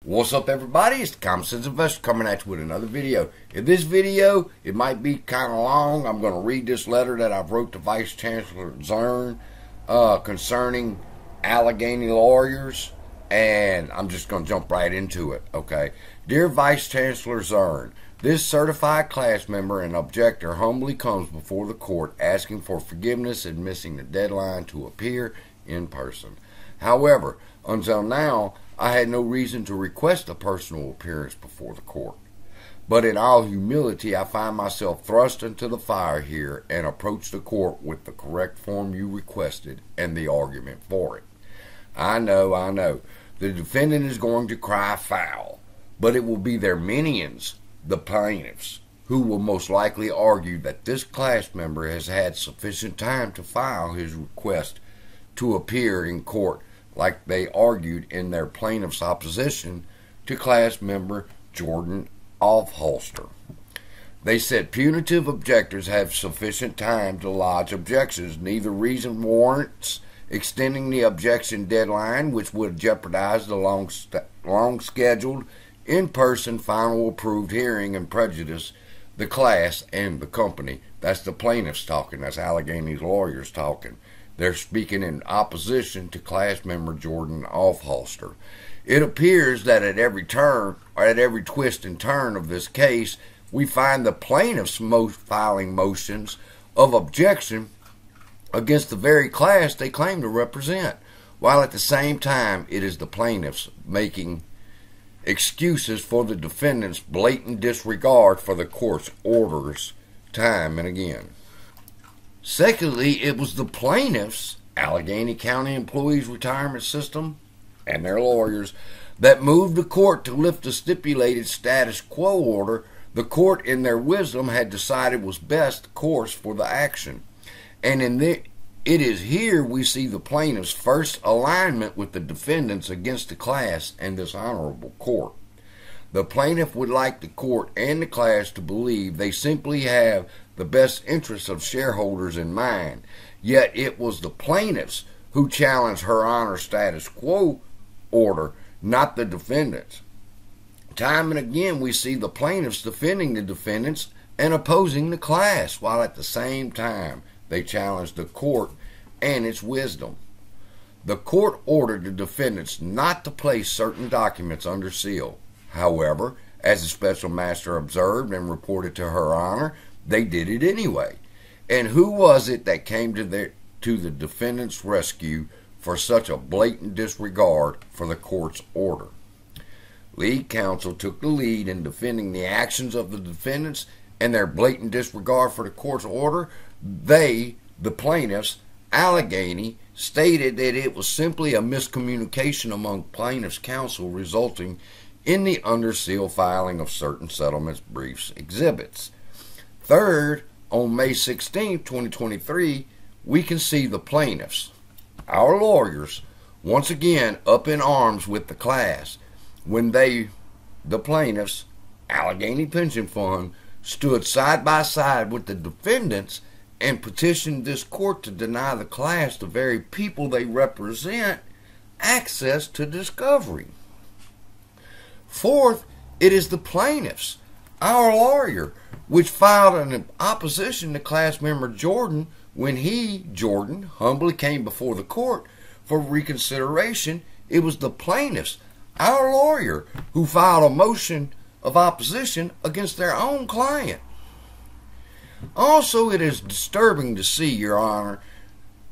What's up, everybody? It's the Common Sense Investor coming at you with another video. In this video, it might be kind of long. I'm going to read this letter that I've wrote to Vice Chancellor Zern concerning Allegheny lawyers, and I'm just going to jump right into it, okay? Dear Vice Chancellor Zern, this certified class member and objector humbly comes before the court asking for forgiveness and missing the deadline to appear in person. However, until now, I had no reason to request a personal appearance before the court. But in all humility, I find myself thrust into the fire here and approach the court with the correct form you requested and the argument for it. I know. The defendant is going to cry foul, but it will be their minions, the plaintiffs, who will most likely argue that this class member has had sufficient time to file his request to appear in court, like they argued in their plaintiff's opposition to class member Jordan Offholster. They said punitive objectors have sufficient time to lodge objections. Neither reason warrants extending the objection deadline, which would jeopardize the long-scheduled, in-person final approved hearing and prejudice the class and the company. That's the plaintiffs talking. That's Allegheny's lawyers talking. They're speaking in opposition to class member Jordan Offholster. It appears that at every turn, or at every twist and turn of this case, we find the plaintiffs filing motions of objection against the very class they claim to represent, while at the same time it is the plaintiffs making excuses for the defendant's blatant disregard for the court's orders time and again. Secondly, it was the plaintiffs, Allegheny County Employees Retirement System, and their lawyers, that moved the court to lift the stipulated status quo order the court, in their wisdom, had decided was best course for the action. And it is here we see the plaintiffs' first alignment with the defendants against the class and this honorable court. The plaintiff would like the court and the class to believe they simply have the best interests of shareholders in mind, yet it was the plaintiffs who challenged her honor status quo order, not the defendants. Time and again we see the plaintiffs defending the defendants and opposing the class, while at the same time they challenged the court and its wisdom. The court ordered the defendants not to place certain documents under seal. However, as the special master observed and reported to her honor, they did it anyway. And who was it that came to the defendant's rescue for such a blatant disregard for the court's order? Lead counsel took the lead in defending the actions of the defendants and their blatant disregard for the court's order. They, the plaintiffs, Allegheny, stated that it was simply a miscommunication among plaintiffs' counsel resulting in the under seal filing of certain settlements, briefs, exhibits. Third, on May 16, 2023, we can see the plaintiffs, our lawyers, once again up in arms with the class when they, the plaintiffs, Allegheny Pension Fund, stood side by side with the defendants and petitioned this court to deny the class, the very people they represent, access to discovery. Fourth, it is the plaintiffs, our lawyer, which filed an opposition to class member Jordan when he, Jordan, humbly came before the court for reconsideration. It was the plaintiffs, our lawyer, who filed a motion of opposition against their own client. Also, it is disturbing to see, Your Honor,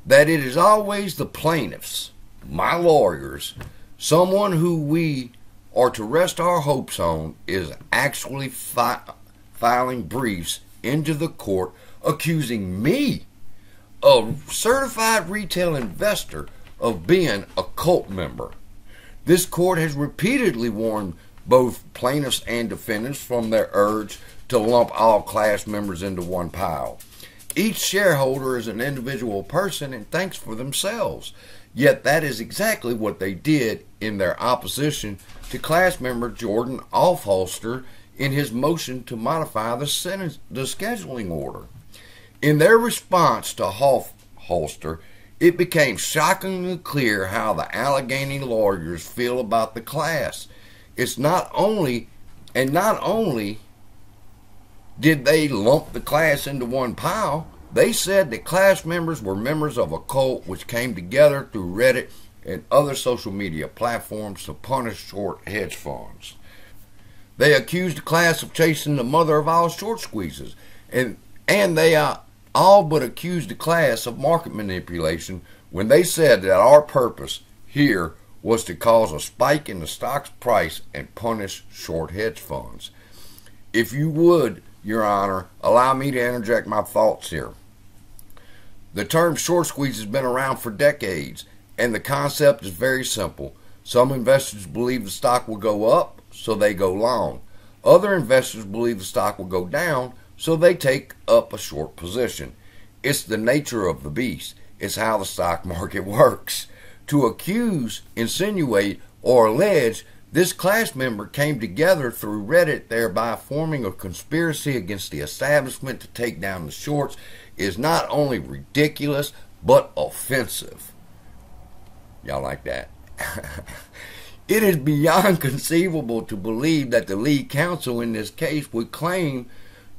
that it is always the plaintiffs, my lawyers, someone who we are to rest our hopes on, is actually filing briefs into the court accusing me, a certified retail investor, of being a cult member. This court has repeatedly warned both plaintiffs and defendants from their urge to lump all class members into one pile. Each shareholder is an individual person and thinks for themselves. Yet that is exactly what they did in their opposition to class member Jordan Offholster in his motion to modify the scheduling order. In their response to Offholster, it became shockingly clear how the Allegheny lawyers feel about the class. It's not only did they lump the class into one pile, they said that class members were members of a cult which came together through Reddit and other social media platforms to punish short hedge funds. They accused the class of chasing the mother of all short squeezes, and they all but accused the class of market manipulation when they said that our purpose here was to cause a spike in the stock's price and punish short hedge funds. If you would, Your Honor, allow me to interject my thoughts here. The term short squeeze has been around for decades, and the concept is very simple. Some investors believe the stock will go up, so they go long. Other investors believe the stock will go down, so they take up a short position. It's the nature of the beast. It's how the stock market works. To accuse, insinuate, or allege this class member came together through Reddit, thereby forming a conspiracy against the establishment to take down the shorts, is not only ridiculous, but offensive. Y'all like that? It is beyond conceivable to believe that the lead counsel in this case would claim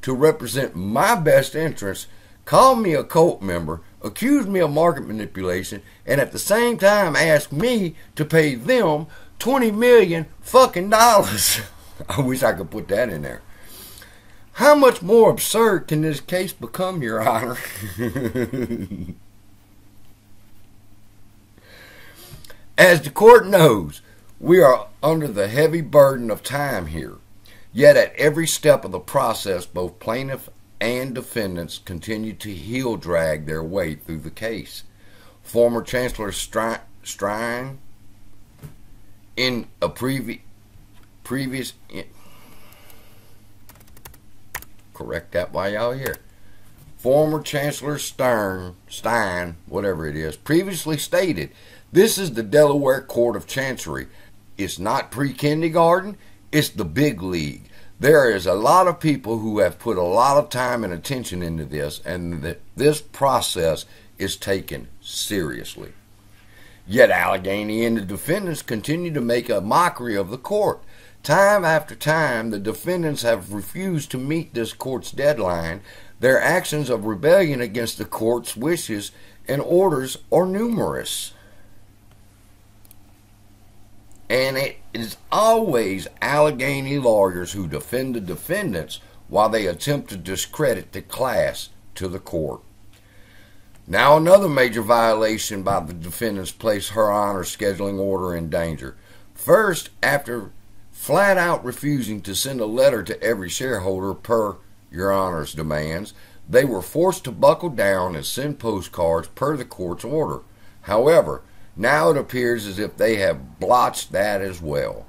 to represent my best interests, call me a cult member, accuse me of market manipulation, and at the same time ask me to pay them $20 million fucking dollars. I wish I could put that in there. How much more absurd can this case become, Your Honor? As the court knows, we are under the heavy burden of time here. Yet at every step of the process, both plaintiff and defendants continue to heel drag their way through the case. Former Chancellor Stein, in a previous correct that while y'all here. Former Chancellor Stein, whatever it is, previously stated, this is the Delaware Court of Chancery. It's not pre-kindergarten, it's the big league. There is a lot of people who have put a lot of time and attention into this, and that this process is taken seriously. Yet Allegheny and the defendants continue to make a mockery of the court. Time after time, the defendants have refused to meet this court's deadline. Their actions of rebellion against the court's wishes and orders are numerous. And it is always Allegheny lawyers who defend the defendants while they attempt to discredit the class to the court. Now another major violation by the defendants placed Her Honor's scheduling order in danger. First, after flat out refusing to send a letter to every shareholder per Your Honor's demands, they were forced to buckle down and send postcards per the court's order. However, now it appears as if they have blotched that as well.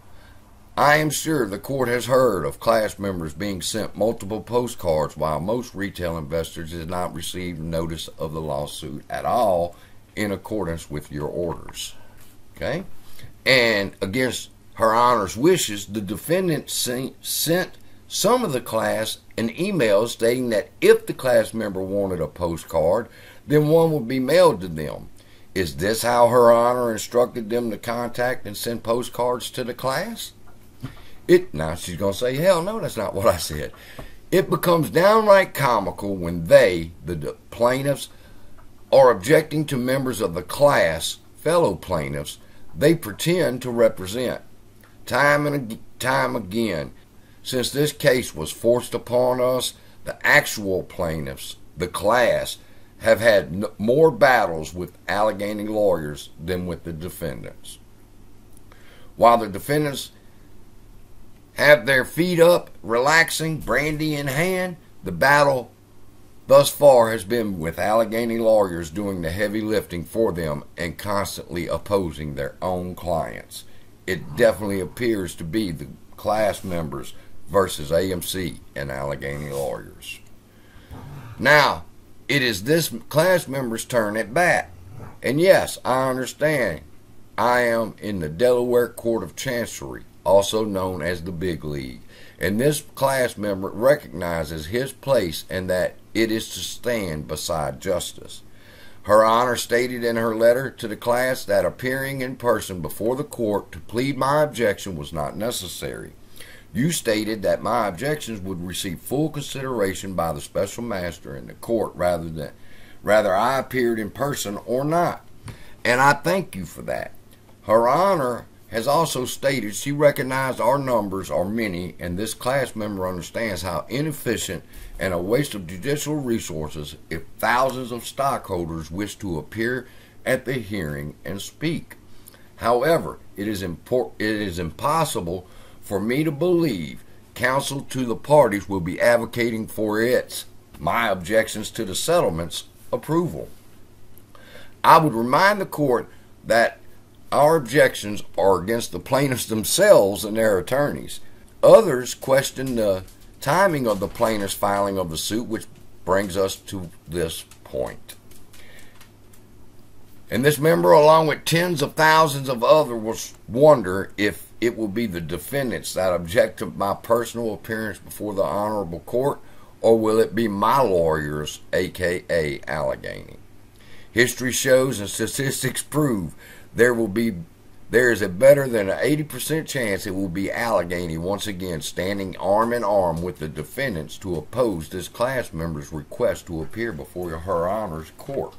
I am sure the court has heard of class members being sent multiple postcards, while most retail investors did not receive notice of the lawsuit at all in accordance with your orders. Okay? And against Her Honor's wishes, the defendant sent some of the class an email stating that if the class member wanted a postcard, then one would be mailed to them. Is this how Her Honor instructed them to contact and send postcards to the class? Now she's going to say, hell no, that's not what I said. It becomes downright comical when they, the plaintiffs, are objecting to members of the class, fellow plaintiffs, they pretend to represent. Time and time again, since this case was forced upon us, the actual plaintiffs, the class, have had more battles with Allegheny lawyers than with the defendants. While the defendants have their feet up, relaxing, brandy in hand, the battle thus far has been with Allegheny lawyers doing the heavy lifting for them and constantly opposing their own clients. It definitely appears to be the class members versus AMC and Allegheny lawyers. Now, it is this class member's turn at bat. And yes, I understand. I am in the Delaware Court of Chancery, also known as the Big League. And this class member recognizes his place and that it is to stand beside justice. Her Honor stated in her letter to the class that appearing in person before the court to plead my objection was not necessary. You stated that my objections would receive full consideration by the special master in the court rather I appeared in person or not. And I thank you for that. Her Honor has also stated she recognized our numbers are many, and this class member understands how inefficient and a waste of judicial resources if thousands of stockholders wish to appear at the hearing and speak. However, it is impossible for me to believe counsel to the parties will be advocating for my objections to the settlement's approval. I would remind the court that our objections are against the plaintiffs themselves and their attorneys. Others question the timing of the plaintiff's filing of the suit, which brings us to this point. And this member, along with tens of thousands of others, wonder if it will be the defendants that object to my personal appearance before the honorable court, or will it be my lawyers, aka Allegheny? History shows and statistics prove there is a better than an 80% chance it will be Allegheny once again standing arm in arm with the defendants to oppose this class member's request to appear before Her Honor's court.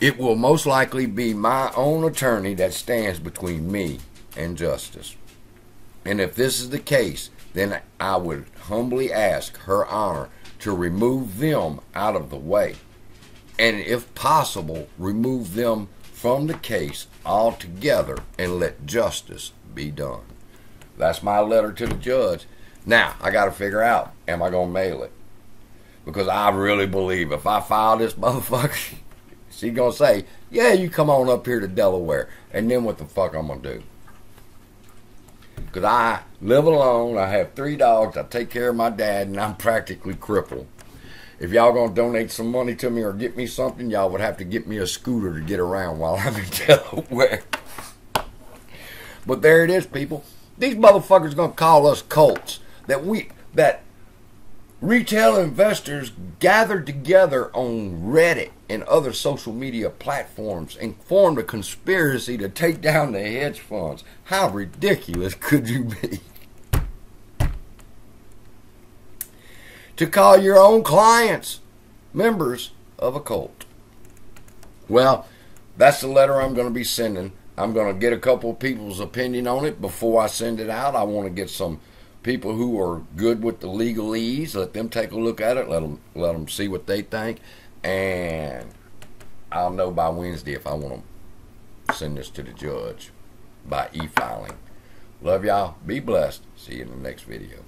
It will most likely be my own attorney that stands between me and justice. And if this is the case, then I would humbly ask Her Honor to remove them out of the way, and if possible, remove them from the case altogether and let justice be done. That's my letter to the judge. Now, I got to figure out, am I going to mail it? Because I really believe if I file this motherfucker, she's going to say, yeah, you come on up here to Delaware. And then what the fuck I'm going to do? Because I live alone, I have 3 dogs, I take care of my dad, and I'm practically crippled. If y'all gonna donate some money to me or get me something, y'all would have to get me a scooter to get around while I'm in Delaware. But there it is, people. These motherfuckers gonna call us cults. That retail investors gathered together on Reddit and other social media platforms and formed a conspiracy to take down the hedge funds. How ridiculous could you be? To call your own clients members of a cult. Well, that's the letter I'm going to be sending. I'm going to get a couple of people's opinion on it before I send it out. I want to get some people who are good with the legalese. Let them take a look at it. Let them see what they think. And I'll know by Wednesday if I want to send this to the judge by e-filing. Love y'all. Be blessed. See you in the next video.